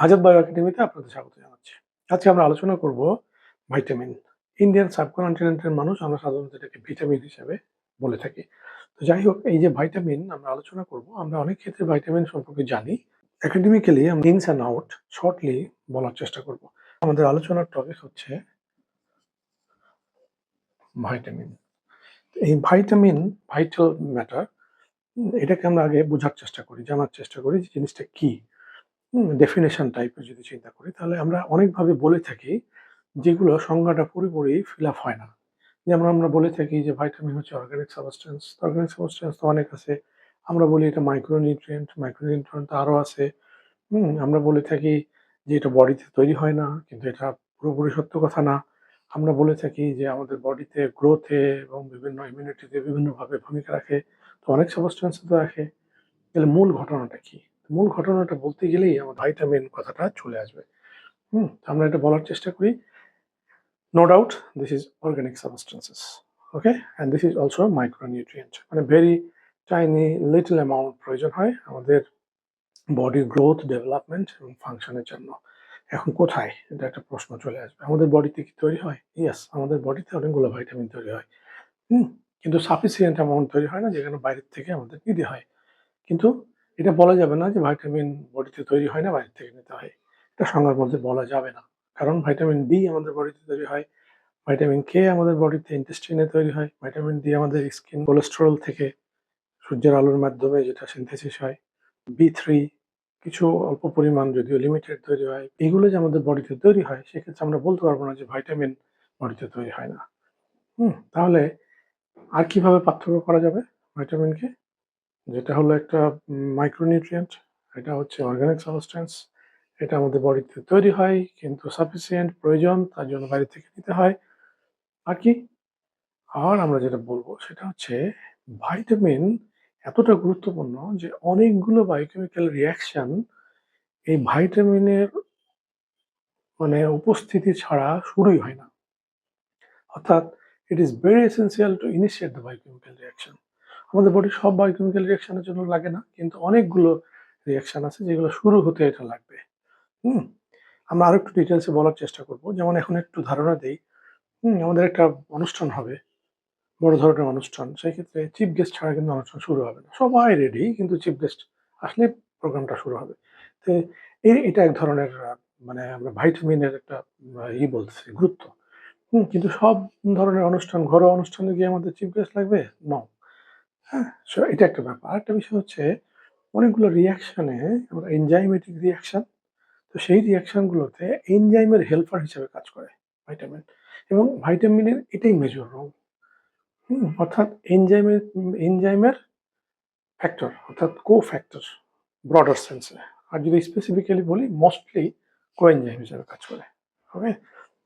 Azad bio একাডেমিতে আপনাদের স্বাগত জানাচ্ছি। আজকে আমরা আলোচনা করব ভাইটামিন। ইন্ডিয়ান সাবকন্টিনেন্টের মানুষ আমরা সাধারণত এটাকে ভিটামিন হিসেবে বলে থাকি। তো যাই হোক, এই যে ভাইটামিন আমরা আলোচনা করব, আমরা অনেক ক্ষেত্রে ভাইটামিন সম্পর্কে জানি। একাডেমিক্যালি আমরা ইনস অ্যান্ড আউট শর্টলি বলার চেষ্টা করব। আমাদের আলোচনার টপিক হচ্ছে ভাইটামিন। এই ভাইটামিন, ভাইটাল ম্যাটার, এটাকে আমরা আগে বোঝার চেষ্টা করি, জানার চেষ্টা করি যে জিনিসটা কি। ডেফিনেশন টাইপের যদি চিন্তা করি, তাহলে আমরা অনেকভাবে বলে থাকি যেগুলো সংজ্ঞাটা পুরোপুরি ফিল আপ হয় না। যেমন আমরা বলে থাকি যে ভাইটামিন হচ্ছে অর্গানিক সাবস্টেন্স। অর্গানিক সাবস্টেন্স তো অনেক আছে। আমরা বলি এটা মাইক্রোনিউট্রিয়েন্ট, মাইক্রোনিউট্রিয়েন্ট তো আরও আছে। আমরা বলে থাকি যে এটা বডিতে তৈরি হয় না, কিন্তু এটা পুরোপুরি সত্য কথা না। আমরা বলে থাকি যে আমাদের বডিতে গ্রোথে এবং বিভিন্ন ইমিউনিটিতে বিভিন্নভাবে ভূমিকা রাখে। তো অনেক সাবস্টেন্স তো রাখে। তাহলে মূল ঘটনাটা কি? মূল ঘটনাটা বলতে গেলেই আমার ভাইটামিন কথাটা চলে আসবে। আমরা এটা বলার চেষ্টা করি। No doubt, this is organic substances. Okay, and this is also micronutrient. মানে very tiny little amount প্রয়োজন হয় আমাদের বডির গ্রোথ, ডেভেলপমেন্ট এবং ফাংশনের জন্য। এখন কোথায়? এটা একটা প্রশ্ন চলে আসবে। আমাদের বডিতে কি তৈরি হয়? ইয়েস, আমাদের বডিতে অনেকগুলো ভাইটামিন তৈরি হয়। হুম? কিন্তু সাফিসিয়েন্ট অ্যামাউন্ট তৈরি হয় না, যেখানে বাইরের থেকে আমাদের নিতে হয়। কিন্তু এটা বলা যাবে না যে ভাইটামিন বডিতে তৈরি হয় না, বাইরে থেকে নিতে হয়। এটা সংজ্ঞার মধ্যে বলা যাবে না। কারণ ভাইটামিন ডি আমাদের বডিতে তৈরি হয়। ভাইটামিন কে আমাদের বডিতে ইন্টেস্টাইনে তৈরি হয়। ভাইটামিন ডি আমাদের স্কিন কোলেস্টেরল থেকে, সূর্যের আলোর মাধ্যমে যেটা সিনথেসিস হয়। বি3 কিছু অল্প পরিমাণ, যদিও লিমিটেড, তৈরি হয়। এগুলো যে আমাদের বডিতে তৈরি হয়, সেক্ষেত্রে আমরা বলতে পারবো না যে ভাইটামিন বডিতে তৈরি হয় না। তাহলে আর কিভাবে পার্থক্য করা যাবে ভাইটামিনকে? যেটা হলো একটা মাইক্রোনিউট্রিয়েন্ট, এটা হচ্ছে অর্গানিক সাবস্টেন্স। এটা আমাদের বডিতে তৈরি হয়, কিন্তু সাফিসিয়েন্ট প্রয়োজন, তার জন্য বাইরে থেকে নিতে হয়। আর কি? আর আমরা যেটা বলবো সেটা হচ্ছে ভাইটামিন এতটা গুরুত্বপূর্ণ যে অনেকগুলো বায়োকেমিক্যাল রিঅ্যাকশন এই ভাইটামিনের উপস্থিতি ছাড়া শুরুই হয় না। অর্থাৎ it is very essential to initiate the biochemical reaction. আমাদের বডির সব বায়োকেমিক্যাল রিঅ্যাকশনের জন্য লাগে না, কিন্তু অনেকগুলো রিঅ্যাকশন আছে যেগুলো শুরু হতে এটা লাগবে। হুম আমরা আরো একটু ডিটেলসে বলার চেষ্টা করব। যেমন এখন একটু ধারণা দেই। আমাদের একটা অনুষ্ঠান হবে, বড় ধরনের অনুষ্ঠান। সেক্ষেত্রে চিফ গেস্ট ছাড়া কিন্তু অনুষ্ঠান শুরু হবে না। সবাই রেডি, কিন্তু চিফ গেস্ট আসলে প্রোগ্রামটা শুরু হবে। তো এটা এক ধরনের আমরা ভাইটামিনের একটা বলতেছি গুরুত্ব। কিন্তু সব ধরনের অনুষ্ঠান, ঘরোয়া অনুষ্ঠানে গিয়ে আমাদের চিফ গেস্ট লাগবে? নো। হ্যাঁ? সো এটা একটা ব্যাপার। আরেকটা বিষয় হচ্ছে অনেকগুলো রিঅ্যাকশনে আমরা এনজাইমেটিক রিঅ্যাকশন, তো সেই রিঅ্যাকশন গুলোতে এনজাইমের হেল্পার হিসেবে কাজ করে ভাইটামিন। এবং ভাইটামিনের এটাই মেজর রোল। অর্থাৎ এনজাইমের ফ্যাক্টর, অর্থাৎ কো-ফ্যাক্টর ব্রডার সেন্সে। আর যদি স্পেসিফিক্যালি বলি, মোস্টলি কোএনজাইম হিসেবে কাজ করে। ওকে?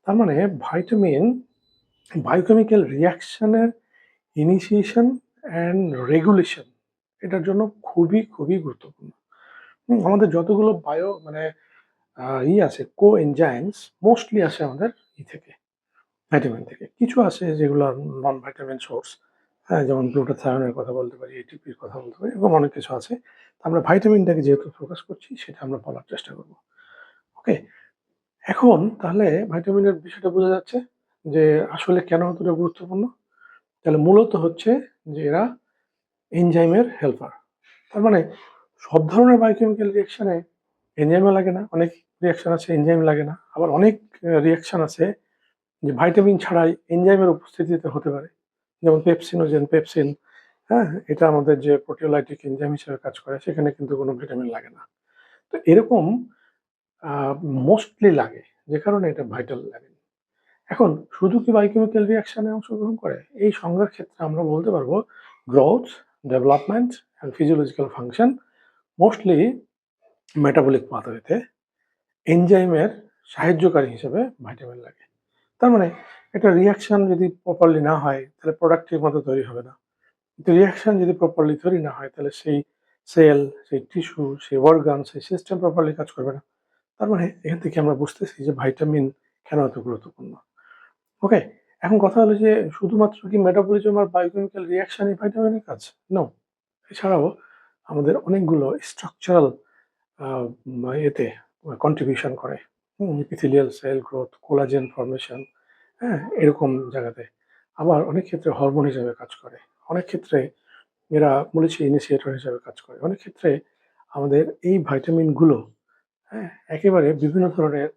তার মানে ভাইটামিন বায়োকেমিক্যাল রিঅ্যাকশনের ইনিশিয়েশন অ্যান্ড রেগুলেশন, এটার জন্য খুবই, খুবই গুরুত্বপূর্ণ। আমাদের যতগুলো বায়ো আছে, কোএনজাইমস মোস্টলি আসে আমাদের থেকে, ভাইটামিন থেকে। কিছু আছে যেগুলো নন ভাইটামিন সোর্স, হ্যাঁ? যেমন গ্লুটাথায়োনের কথা বলতে পারি, এটিপির কথা বলতে পারি, এরকম অনেক কিছু আছে। আমরা ভাইটামিনটাকে যেহেতু ফোকাস করছি, সেটা আমরা বলার চেষ্টা করব। ওকে? এখন তাহলে ভাইটামিনের বিষয়টা বোঝা যাচ্ছে যে আসলে কেন এতটা গুরুত্বপূর্ণ? তাহলে মূলত হচ্ছে যে এরা এনজাইমের হেল্পার। তার মানে সব ধরনের বায়োকেমিক্যাল রিঅ্যাকশনে এনজাইমও লাগে না। অনেক রিঅ্যাকশন আছে এনজাইম লাগে না। আবার অনেক রিঅ্যাকশন আছে যে ভাইটামিন ছাড়াই এনজাইমের উপস্থিতিতে হতে পারে। যেমন পেপসিনোজেন, পেপসিন, হ্যাঁ? এটা আমাদের যে প্রোটিওলাইটিক এনজাইম হিসেবে কাজ করে, সেখানে কিন্তু কোনো ভিটামিন লাগে না। তো এরকম আ মোস্টলি লাগে, যে কারণে এটা ভাইটাল লাগে। এখন শুধু কি বায়োকেমিক্যাল রিঅ্যাকশনে অংশগ্রহণ করে? এই সংজ্ঞার ক্ষেত্রে আমরা বলতে পারবো growth, development and physiological function, mostly metabolic পাথওয়েতে এনজাইমের সাহায্যকারী হিসেবে ভাইটামিন লাগে। তার মানে একটা রিঅ্যাকশন যদি প্রপারলি না হয়, তাহলে প্রোডাক্ট ঠিক মতো তৈরি হবে না। কিন্তু রিঅ্যাকশন যদি প্রপারলি তৈরি না হয়, তাহলে সেই সেল, সেই টিস্যু, সেই অর্গান, সেই সিস্টেম প্রপারলি কাজ করবে না। তার মানে এখান থেকে আমরা বুঝতেছি যে ভাইটামিন কেন এত গুরুত্বপূর্ণ। ওকে? এখন কথা হলো যে শুধুমাত্র কি মেটাবলিজম আর বায়োকেমিক্যাল রিঅ্যাকশনই ভাইটামিনের কাজ? নো। এছাড়াও আমাদের অনেকগুলো স্ট্রাকচারাল আ এতে কন্ট্রিবিউশন করে। Epithelial cell growth, collagen formation, হ্যাঁ? এরকম জায়গাতে। আবার অনেক ক্ষেত্রে হরমোন হিসেবে কাজ করে। অনেক ক্ষেত্রে এরা বলেছি ইনিশিয়েটর হিসেবে কাজ করে। অনেক ক্ষেত্রে আমাদের এই ভাইটামিনগুলো, হ্যাঁ? একেবারে বিভিন্ন ধরনের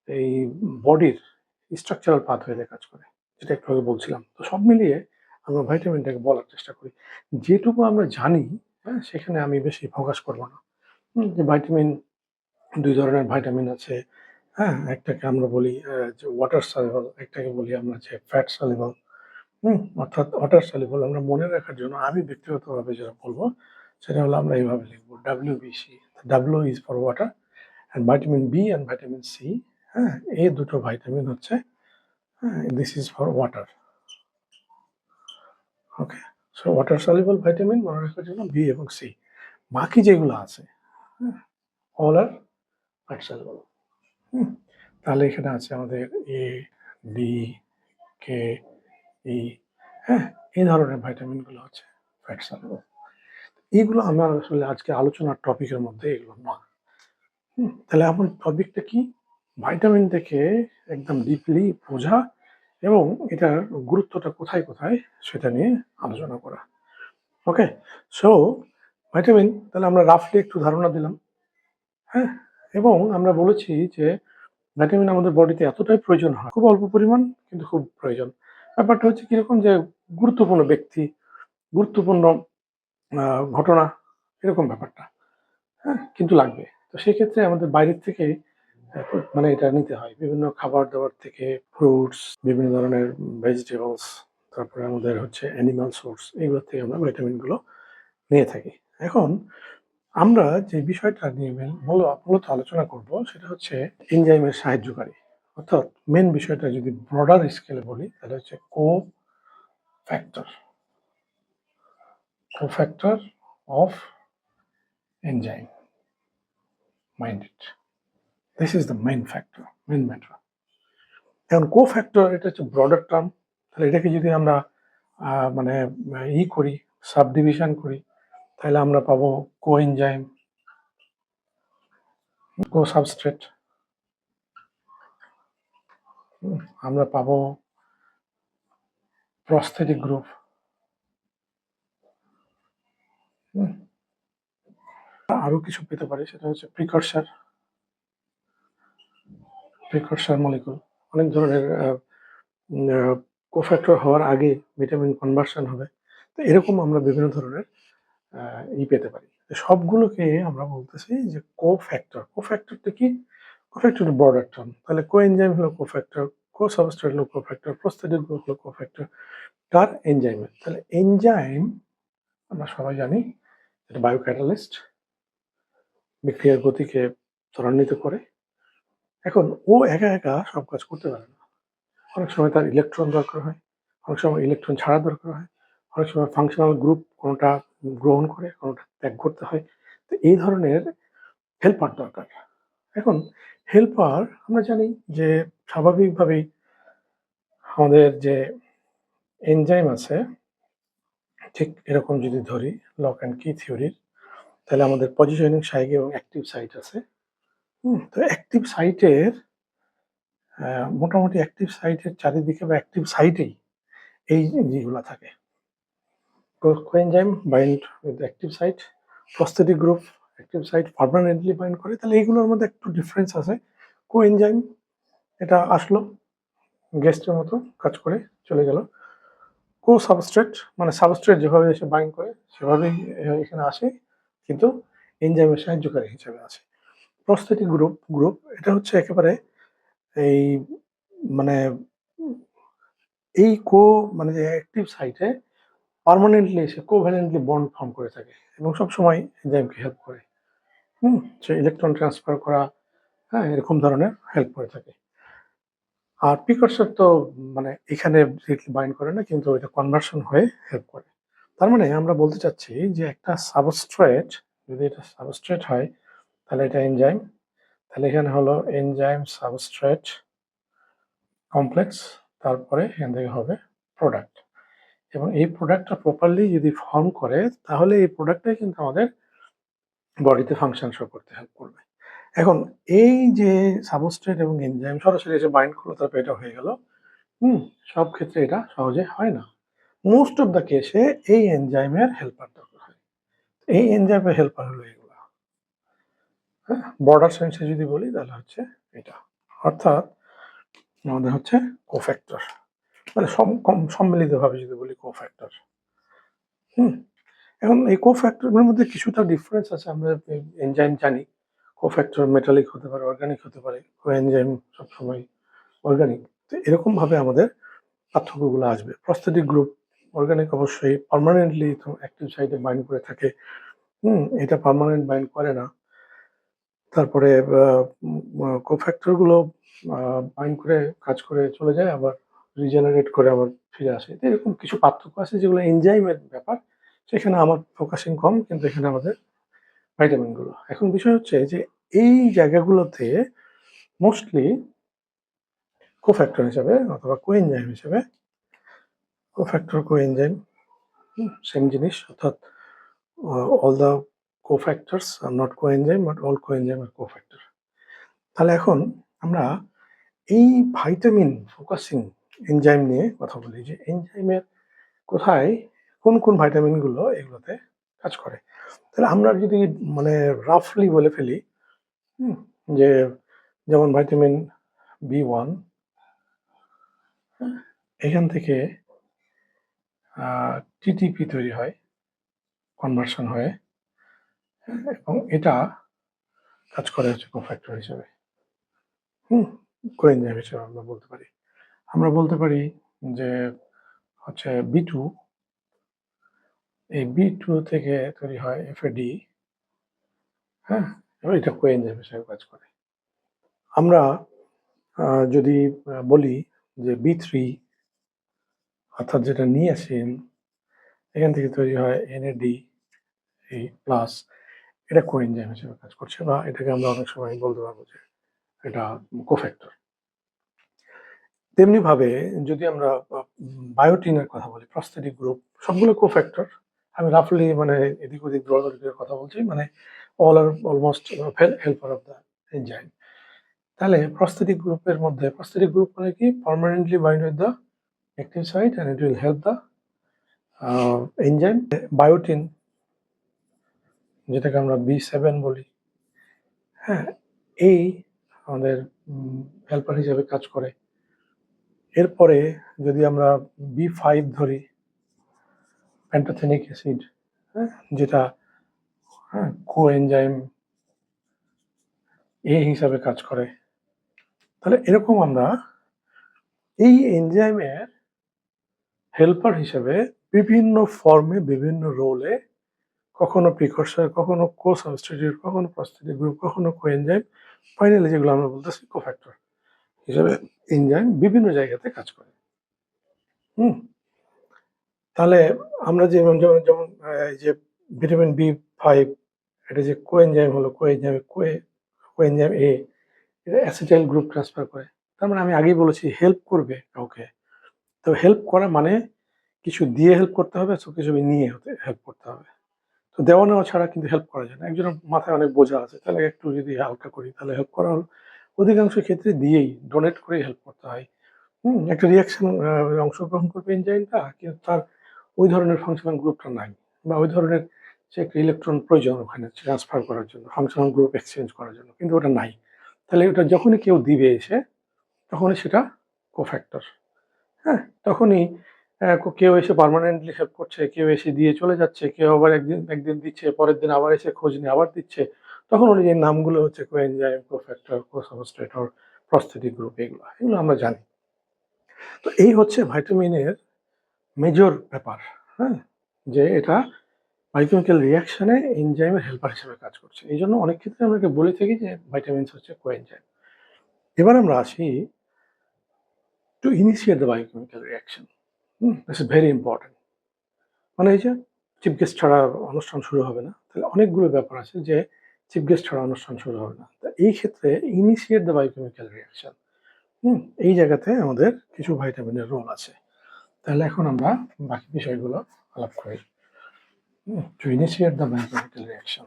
এই বডির স্ট্রাকচারাল পাথওয়েতে কাজ করে। যেটা একটু আগে বলছিলাম। তো সব মিলিয়ে আমরা ভাইটামিনটাকে বলার চেষ্টা করি। যেটুকু আমরা জানি, হ্যাঁ? সেখানে আমি বেশি ফোকাস করব না। যে ভাইটামিন ২ ধরনের ভাইটামিন আছে, হ্যাঁ? একটাকে আমরা বলি যে ওয়াটার সলিউবল, একটাকে বলি আমরা যে ফ্যাট সলিউবল। অর্থাৎ ওয়াটার সলিউবল আমরা মনে রাখার জন্য আমি ব্যক্তিগতভাবে যেটা বলব, সেটা হলো আমরা এইভাবে লিখব WBC। W is for water and vitamin B and vitamin C, হ্যাঁ? এই দুটো ভাইটামিন হচ্ছে, হ্যাঁ? This is for water. Okay? So water soluble vitamin মনে রাখার জন্য B এবং C। বাকি যেগুলো আছে, হ্যাঁ? all are fat soluble. হুম? তাহলে এখানে আছে আমাদের A, D, K, E, হ্যাঁ? এই ধরনের ভিটামিনগুলো হচ্ছে ফ্যাট সলিউবল। এগুলো আমার আসলে আজকে আলোচনার টপিকের মধ্যে এগুলো না। তাহলে আমার টপিকটা কি? ভাইটামিন থেকে একদম ডিপলি বোঝা এবং এটার গুরুত্বটা কোথায়, কোথায় সেটা নিয়ে আলোচনা করা। ওকে? সো ভাইটামিন তাহলে আমরা রাফলি একটু ধারণা দিলাম, হ্যাঁ? এবং আমরা বলেছি যে ভিটামিন আমাদের বডিতে এতটাই প্রয়োজন হয়, খুব অল্প পরিমাণ কিন্তু খুব প্রয়োজন। ব্যাপারটা হচ্ছে কিরকম যে গুরুত্বপূর্ণ ব্যক্তি, গুরুত্বপূর্ণ ঘটনা, এরকম ব্যাপারটা, হ্যাঁ? কিন্তু লাগবে। তো সেক্ষেত্রে আমাদের বাইরের থেকে মানে এটা নিতে হয়। বিভিন্ন খাবার-দাবার থেকে ফ্রুটস, বিভিন্ন ধরনের ভেজিটেবলস, তারপরে আমাদের হচ্ছে অ্যানিমাল সোর্স, এগুলো থেকে আমরা ভিটামিনগুলো নিয়ে থাকি। এখন আমরা যে বিষয়টা নিয়ে মূলত আলোচনা করব সেটা হচ্ছে এনজাইমের সাহায্যকারী। অর্থাৎ মেইন বিষয়টা যদি ব্রডার স্কেলে বলি তাহলে হচ্ছে cofactor. Cofactor of enzyme. Mind it. This is the main factor, main matter. এখন কোফ্যাক্টর এটা হচ্ছে ব্রডার টার্ম। তাহলে এটাকে যদি আমরা মানে করি, সাবডিভিশন করি, তাহলে আমরা পাবো কোএনজাইম, কোসাবস্ট্রেট, আমরা পাবো প্রস্থেটিক গ্রুপ, আরো কিছু পেতে পারি, সেটা হচ্ছে প্রিকর্সার মলিকুল। অনেক ধরনের কোফ্যাক্টর হওয়ার আগে ভিটামিন কনভার্সন হবে। তো এরকম আমরা বিভিন্ন ধরনের পেতে পারি। সবগুলোকে আমরা বলতেছি যে কোফ্যাক্টর। কোফ্যাক্টরটা কি? Cofactor broader term. তাহলে কোএনজাইম হলো কোফ্যাক্টর, কোসাবস্ট্রেট হলো কোফ্যাক্টর, প্রস্থেটিক গ্রুপ হলো কোফ্যাক্টর। কার? এনজাইমের। তাহলে এনজাইম আমরা সবাই জানি এটা বায়োক্যাটালিস্ট, বিক্রিয়ার গতিকে ত্বরান্বিত করে। এখন ও একা, একা সব কাজ করতে পারে না। অনেক সময় তার ইলেকট্রন দরকার হয়, অনেক সময় ইলেকট্রন ছাড়া দরকার হয়, অনেক সময় ফাংশনাল গ্রুপ কোনোটা গ্রহণ করে, কোনোটা ত্যাগ করতে হয়। তো এই ধরনের হেল্পার দরকার। এখন হেল্পার আমরা জানি যে স্বাভাবিকভাবেই আমাদের যে এনজাইম আছে, ঠিক এরকম যদি ধরি লক অ্যান্ড কি থিওরির, তাহলে আমাদের পজিশনিং সাইট এবং অ্যাক্টিভ সাইট আছে। তো অ্যাক্টিভ সাইটের মোটামুটি অ্যাক্টিভ সাইটের চারিদিকে বা অ্যাক্টিভ সাইটেই এই যেগুলো থাকে। Coenzyme bind with active site, prosthetic group active site permanently bind করে। তাহলে এইগুলোর মধ্যে একটু ডিফারেন্স আছে। কোএনজাইম এটা আসলো, গেস্টের মতো কাজ করে চলে গেল। সাবস্ট্রেট মানে সাবস্ট্রেট যেভাবে এসে বাইন্ড করে সেভাবেই এখানে আসে, কিন্তু এনজাইমের সাহায্যকারী হিসেবে আছে। প্রস্থেটিক গ্রুপ এটা হচ্ছে একেবারে এই মানে এই মানে যে অ্যাক্টিভ সাইটে পার্মানেন্টলি এসে কোভ্যালেন্টলি বন্ড ফর্ম করে থাকে এবং সবসময় এনজাইমকে হেল্প করে। সে ইলেকট্রন ট্রান্সফার করা, হ্যাঁ? এরকম ধরনের হেল্প করে থাকে। আর প্রিকারসর তো মানে এখানে ডিরেক্টলি বাইন্ড করে না, কিন্তু এটা কনভার্সন হয়ে হেল্প করে। তার মানে আমরা বলতে চাচ্ছি যে একটা সাবস্ট্রেট, যদি এটা সাবস্ট্রেট হয় তাহলে এটা এনজাইম। তাহলে এখানে হলো এনজাইম সাবস্ট্রেট কমপ্লেক্স, তারপরে এখান থেকে হবে প্রোডাক্ট। এবং এই প্রোডাক্টটা প্রপারলি যদি ফর্ম করে তাহলে এই প্রোডাক্টটাই কিন্তু আমাদের বডিতে ফাংশন শো করতে হেল্প করবে। এখন এই যে সাবস্ট্রেট এবং এনজাইম সরাসরি এসে বাইন্ড করলো, তারপর এটা হয়ে গেল। সব ক্ষেত্রে এটা সহজে হয় না। মোস্ট অফ দ্য কেসে এই এনজাইমের হেল্পার দরকার হয়। এই এনজাইমের হেল্পার হলো এগুলা। হ্যাঁ, বর্ডার সেন্সে যদি বলি তাহলে হচ্ছে এটা, অর্থাৎ আমাদের হচ্ছে কোফ্যাক্টর, মানে সম্মিলিতভাবে যদি বলি কোফ্যাক্টর। হুম এখন এই কোফ্যাক্টরের মধ্যে কিছুটা ডিফারেন্স আছে। আমরা এনজাইম জানি কোফ্যাক্টর মেটালিক হতে পারে, অর্গানিক হতে পারে, কোএনজাইম সবসময় অর্গানিক। তো এরকমভাবে আমাদের পার্থক্যগুলো আসবে। প্রস্থেটিক গ্রুপ অর্গানিক অবশ্যই পার্মানেন্টলি অ্যাক্টিভ সাইটে বাইন্ড করে থাকে। এটা পার্মানেন্ট বাইন্ড করে না। তারপরে কোফ্যাক্টর গুলো বাইন্ড করে কাজ করে চলে যায়, আবার রিজেনারেট করে আবার ফিরে আসে। তো এরকম কিছু পার্থক্য আছে যেগুলো এনজাইমের ব্যাপার, সেখানে আমার ফোকাসিং কম, কিন্তু এখানে আমাদের ভাইটামিন গুলো। এখন বিষয় হচ্ছে যে এই জায়গাগুলোতে মোস্টলি কোফ্যাক্টর হিসাবে অথবা কোএনজাইম হিসেবে, কোফ্যাক্টর কোএনজাইম সেম জিনিস, অর্থাৎ all the cofactors are not coenzyme, but all coenzyme are cofactor. তাহলে এখন আমরা এই ভাইটামিন ফোকাসিং এনজাইম নিয়ে কথা বলি, যে এনজাইমের কোথায় কোন কোন ভাইটামিন গুলো এগুলোতে কাজ করে। তাহলে আমরা যদি মানে রাফলি বলে ফেলি, যে যেমন ভাইটামিন B1, এখান থেকে টিটিপি তৈরি হয়, কনভার্সন হয়ে, এবং এটা কাজ করে হচ্ছে কোফ্যাক্টর হিসেবে, কোএনজাইম হিসেবে আমরা বলতে পারি। আমরা বলতে পারি যে হচ্ছে B2, এই B2 থেকে তৈরি হয় FAD, হ্যাঁ, এবং এটা কোএনজাইম হিসেবে কাজ করে। আমরা যদি বলি যে B3, অর্থাৎ যেটা নিয়াসিন, এখান থেকে তৈরি হয় NAD এই প্লাস, এটা কোএনজাইম হিসেবে কাজ করছে, বা এটাকে আমরা অনেক সময় বলতে পারবো যে এটা কোফ্যাক্টর। তেমনি ভাবে যদি আমরা বায়োটিনের কথা বলি, প্রস্থেটিক গ্রুপ, সবগুলো কোফ্যাক্টর। আমি রাফলি মানে এদিক ওদিক দৌড়াদৌড়ি করে কথা বলছি, মানে all are almost helper of the enzyme. তাহলে প্রস্থেটিক গ্রুপের মধ্যে, প্রস্থেটিক গ্রুপ মানে কি, permanently bind with the active site and it will help the enzyme. Biotin, যেটাকে আমরা B7 বলি, হ্যাঁ, এই আমাদের হেল্পার হিসেবে কাজ করে। এরপরে যদি আমরা B5 ধরি, প্যান্টোথেনিক অ্যাসিড, হ্যাঁ, যেটা কোএনজাইম এ হিসাবে কাজ করে। তাহলে এরকম আমরা এই এনজাইমের হেল্পার হিসেবে বিভিন্ন ফর্মে, বিভিন্ন রোলে, কখনো প্রিকর্সর, কখনো কো-সাবস্টিটিউট, কখনো প্রস্থেটিক গ্রুপ, কখনো কোএনজাইম, ফাইনালি যেগুলো আমরা বলতেছি কোফ্যাক্টর হিসেবে এনজাইম বিভিন্ন জায়গাতে কাজ করে। তাহলে আমরা যেমন যেমন যেমন এই যে ভিটামিন B5, এটা যে কোএনজাইম হলো, কোএনজাইম এ, এটা অ্যাসিটাইল গ্রুপ ট্রান্সফার করে। তার মানে আমি আগেই বলেছি হেল্প করবে কাউকে। তো হেল্প করা মানে কিছু দিয়ে হেল্প করতে হবে, কিছু নিয়ে হেল্প করতে হবে। তো দেওয়া নেওয়া ছাড়া কিন্তু হেল্প করা যায় না। একজনের মাথায় অনেক বোঝা আছে, তাহলে একটু যদি হালকা করি তাহলে হেল্প করা হলো। অধিকাংশ ক্ষেত্রে দিয়েই, ডোনেট করেই হেল্প করতে হয়। একটা রিঅ্যাকশন অংশগ্রহণ করবে এনজাইমটা, কিন্তু তার ওই ধরনের ফাংশনাল গ্রুপটা নাই, বা ওই ধরনের যে একটা ইলেকট্রন প্রয়োজন ওখানে ট্রান্সফার করার জন্য, ফাংশনাল গ্রুপ এক্সচেঞ্জ করার জন্য, কিন্তু ওটা নাই। তাহলে ওটা যখনই কেউ দিবে এসে, তখনই সেটা কোফ্যাক্টর। হ্যাঁ, তখনই কেউ এসে পার্মানেন্টলি হেল্প করছে, কেউ এসে দিয়ে চলে যাচ্ছে, কেউ আবার একদিন দিচ্ছে, পরের দিন আবার এসে খোঁজ নিয়ে আবার দিচ্ছে। তখন ওই যে নামগুলো হচ্ছে কোএনজাইম, কোফ্যাক্টর, কোসাবস্ট্রেটর, প্রস্থেটিক গ্রুপ, এগুলো আমরা জানি। তো এই হচ্ছে ভাইটামিনের মেজর ব্যাপার, হ্যাঁ, যে এটা বায়োকেমিক্যাল রিঅ্যাকশনে এনজাইমের হেল্পার হিসেবে কাজ করছে। এই জন্য অনেক ক্ষেত্রে আমরা বলে থাকি যে ভাইটামিনস হচ্ছে কোএনজাইম। এবার আমরা আসি two initiate the biochemical reaction. This is very important. মানে এই যে চিফ গেস্ট ছাড়া অনুষ্ঠান শুরু হবে না, তাহলে অনেকগুলো ব্যাপার আছে যে চিফ গেস্ট ছাড়া অনুষ্ঠান শুরু হবে না। তো এই ক্ষেত্রে ইনিশিয়েট দ্য বায়োকেমিক্যাল রিঅ্যাকশন, এই জায়গাতে আমাদের কিছু ভাইটামিনের রোল আছে। তাহলে এখন আমরা বাকি বিষয়গুলো আলাপ করি। To initiate the biochemical reaction.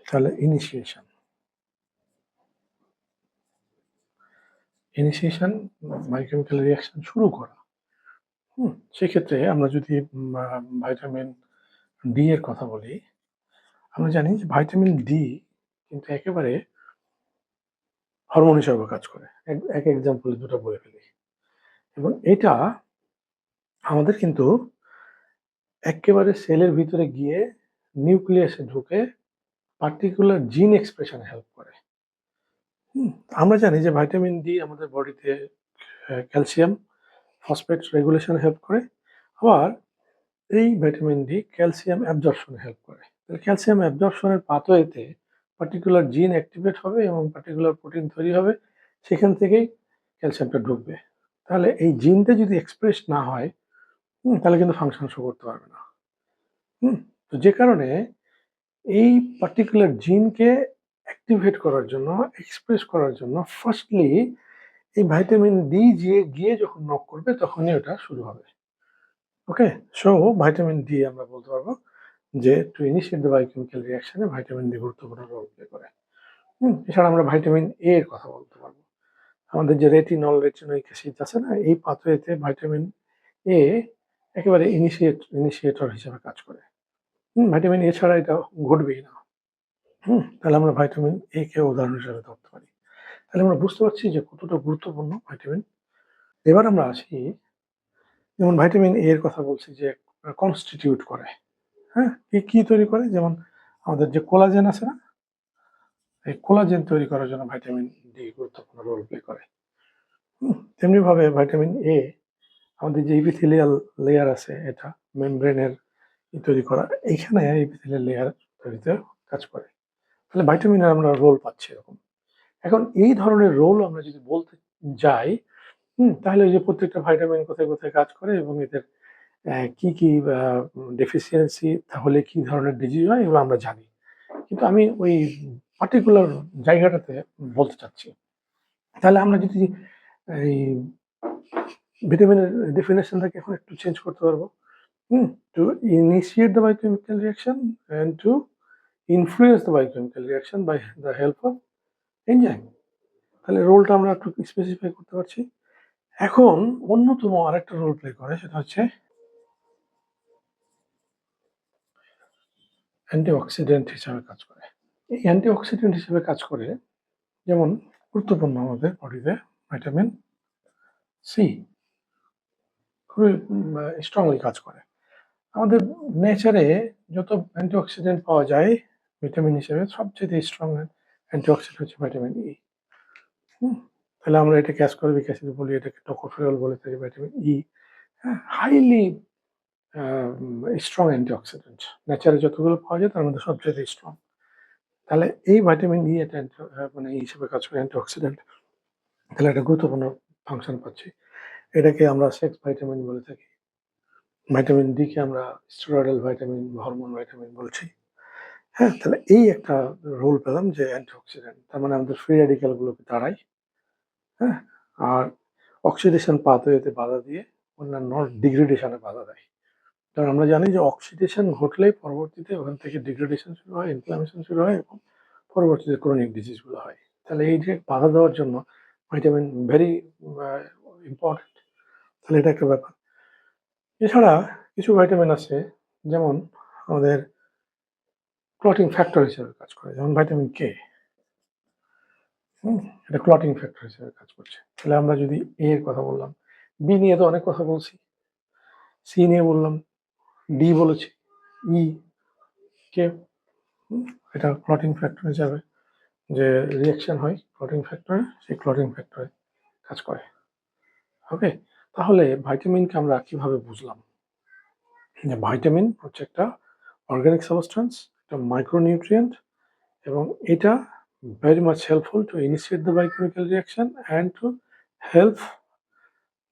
তাহলে ইনিশিয়েশন বায়োকেমিক্যাল রিঅ্যাকশন শুরু করা। সেক্ষেত্রে আমরা যদি ভাইটামিন ডি এর কথা বলি, আমরা জানি যে ভাইটামিন ডি কিন্তু একেবারে হরমোন হিসাবে কাজ করে। এক এক্সাম্পলে ২ টা বলে ফেলি। এবং এটা আমাদের কিন্তু এক্কেবারে সেলের ভিতরে গিয়ে নিউক্লিয়াসে ঢুকে পার্টিকুলার জিন এক্সপ্রেশনে হেল্প করে। আমরা জানি যে ভাইটামিন ডি আমাদের বডিতে ক্যালসিয়াম ফসফেট রেগুলেশনে হেল্প করে। আবার এই ভিটামিন ডি ক্যালসিয়াম অ্যাবজর্পশনে হেল্প করে। তাহলে ক্যালসিয়াম অ্যাবজর্পশনের পাথওয়েতে পার্টিকুলার জিন অ্যাক্টিভেট হবে এবং পার্টিকুলার প্রোটিন তৈরি হবে। সেখান থেকেই ক্যালসিয়ামটা ঢুকবে। তাহলে এই জিনটা যদি এক্সপ্রেস না হয়, তাহলে কিন্তু ফাংশন শো করতে পারবে না। তো যে কারণে এই পার্টিকুলার জিনকে অ্যাক্টিভেট করার জন্য, এক্সপ্রেস করার জন্য ফার্স্টলি এই ভাইটামিন ডি গিয়ে যখন নক করবে তখনই ওটা শুরু হবে। ওকে? সো ভাইটামিন ডি আমরা বলতে পারবো যে two initiate the biochemical reaction A vitamin D গুরুত্বপূর্ণ রোল প্লে করে। এছাড়া আমরা ভাইটামিন এ এর কথা বলতে পারবো। আমাদের যে রেটিনোইক অ্যাসিড আছে না? এই পাথওয়েতে ভাইটামিন এ একেবারে ইনিশিয়েটর হিসেবে কাজ করে। ভাইটামিন এ ছাড়া এটা ঘটবেই না। তাহলে আমরা ভাইটামিন এ কে উদাহরণ হিসেবে ধরতে পারি। তাহলে আমরা বুঝতে পারছি যে কতটা গুরুত্বপূর্ণ ভাইটামিন। এবার আমরা আসি, যেমন ভাইটামিন এ এর কথা বলছি যে কনস্টিটিউট করে। হ্যাঁ? কি তৈরি করে? যেমন আমাদের যে কোলাজেন আছে না? এই কোলাজেন তৈরি করার জন্য ভাইটামিন ডি গুরুত্বপূর্ণ রোল প্লে করে। তেমনিভাবে ভাইটামিন এ আমাদের যে ইপিথেলিয়াল লেয়ার আছে, এটা মেমব্রেনের তৈরি করা, এইখানে ইপিথেলিয়াল লেয়ার তৈরিতে কাজ করে। তাহলে ভাইটামিনের আমরা রোল পাচ্ছি এরকম। এখন এই ধরনের রোল আমরা যদি বলতে যাই, তাহলে ওই যে প্রত্যেকটা ভাইটামিন কোথায় কাজ করে এবং এদের কি ডেফিসিয়েন্সি তাহলে কি ধরনের ডিজিজ হয় এগুলো আমরা জানি। কিন্তু আমি ওই পার্টিকুলার জায়গাটাতে বলতে চাচ্ছি। তাহলে আমরা যদি এই ভিটামিনের ডেফিনিশনটাকে এখন একটু চেঞ্জ করতে পারবো। To initiate the biochemical reaction and to influence the biochemical reaction by the help of enzyme. তাহলে রোলটা আমরা একটু স্পেসিফাই করতে পারছি। এখন অন্যতম আরেকটা রোল প্লে করে, সেটা হচ্ছে অ্যান্টিঅক্সিডেন্ট হিসাবে কাজ করে। এই অ্যান্টিঅক্সিডেন্ট হিসেবে কাজ করে যেমন গুরুত্বপূর্ণ আমাদের বডিতে ভিটামিন সি খুবই স্ট্রংলি কাজ করে। আমাদের নেচারে যত অ্যান্টিঅক্সিডেন্ট পাওয়া যায় ভিটামিন হিসেবে সবচেয়ে স্ট্রং অ্যান্টিঅক্সিডেন্ট হচ্ছে ভিটামিন ই। তাহলে আমরা এটাকে অ্যাসকর্বিক অ্যাসিড বলি, এটাকে টোকোফেরল বলে থাকি, vitamin E. Highly strong antioxidant. নেচারে যতগুলো পাওয়া যায় তার মধ্যে সবচেয়ে স্ট্রং। তাহলে এই ভিটামিন ই এটা মানে ই হিসেবে কাজ করে অ্যান্টিঅক্সিডেন্ট। তাহলে একটা গুরুত্বপূর্ণ ফাংশন পাচ্ছি। এটাকে আমরা সেক্স ভাইটামিন বলে থাকি। ভিটামিন ডি কে আমরা স্টেরয়েডাল ভিটামিন, হরমোন ভিটামিন বলছি। তাহলে এই একটা রোল পেলাম যে অ্যান্টিঅক্সিডেন্ট। তার মানে আমাদের ফ্রি রেডিক্যাল গুলোকে তাড়ায়। হ্যাঁ? আর অক্সিডেশন পাথওয়েতে বাধা দিয়ে অন্যান্য ডিগ্রেডেশনে বাধা দেয়। কারণ আমরা জানি যে অক্সিডেশন ঘটলেই পরবর্তীতে ওখান থেকে ডিগ্রেডেশন শুরু হয়, ইনফ্লামেশন শুরু হয় এবং পরবর্তীতে ক্রনিক ডিজিজ গুলো হয়। তাহলে এই যে বাধা দেওয়ার জন্য ভিটামিন ভেরি ইম্পর্টেন্ট। তাহলে এটা একটা ব্যাপার। এছাড়া কিছু ভিটামিন আছে যেমন আমাদের ক্লটিং ফ্যাক্টর হিসেবে কাজ করে। যেমন ভিটামিন কে, এটা ক্লটিং ফ্যাক্টর হিসেবে কাজ করছে। তাহলে আমরা যদি এ এর কথা বললাম, বি নিয়ে তো অনেক কথা বলছি, সি নিয়ে বললাম, ডি বলেছি, ই, কে, এটা ক্লটিং ফ্যাক্টর হিসাবে যে রিঅ্যাকশন হয় ক্লটিং ফ্যাক্টরে, সেই ক্লটিং ফ্যাক্টরে কাজ করে। ওকে? তাহলে ভিটামিনকে আমরা কিভাবে বুঝলাম? যে ভিটামিন হচ্ছে একটা অর্গানিক সাবস্টেন্স, একটা মাইক্রোনিউট্রিয়েন্ট এবং এটা very much helpful to initiate the biochemical reaction and to help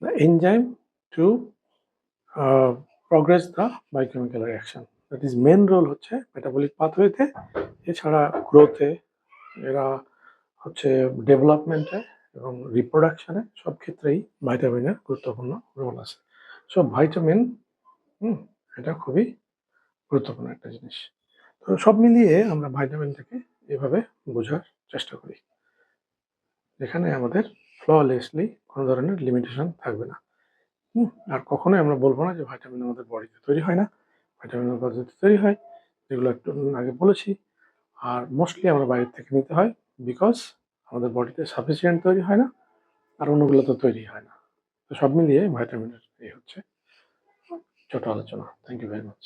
the enzyme to progress the biochemical reaction. That is main role হচ্ছে metabolic pathwayতে, এছাড়া গ্রোথে, এরা হচ্ছে ডেভেলপমেন্টে এবং রিপ্রোডাকশনে সব ক্ষেত্রেই ভিটামিনের গুরুত্বপূর্ণ রোল আছে। সো ভিটামিন এটা খুবই গুরুত্বপূর্ণ একটা জিনিস। তো সব মিলিয়ে আমরা ভাইটামিনটাকে এভাবে বোঝার চেষ্টা করি, যেখানে আমাদের ফ্ললেসলি কোনো ধরনের লিমিটেশন থাকবে না। আর কখনোই আমরা বলবো না যে ভাইটামিন আমাদের বডিতে তৈরি হয় না। ভাইটামিন আমাদের বডিতে তৈরি হয়, যেগুলো একটু আগে বলেছি। আর মোস্টলি আমরা বাইরে থেকে নিতে হয়, বিকজ আমাদের বডিতে সাফিসিয়েন্ট তৈরি হয় না, আর অন্যগুলো তো তৈরি হয় না। তো সব মিলিয়ে ভাইটামিনের এই হচ্ছে ছোট আলোচনা। Thank you very much.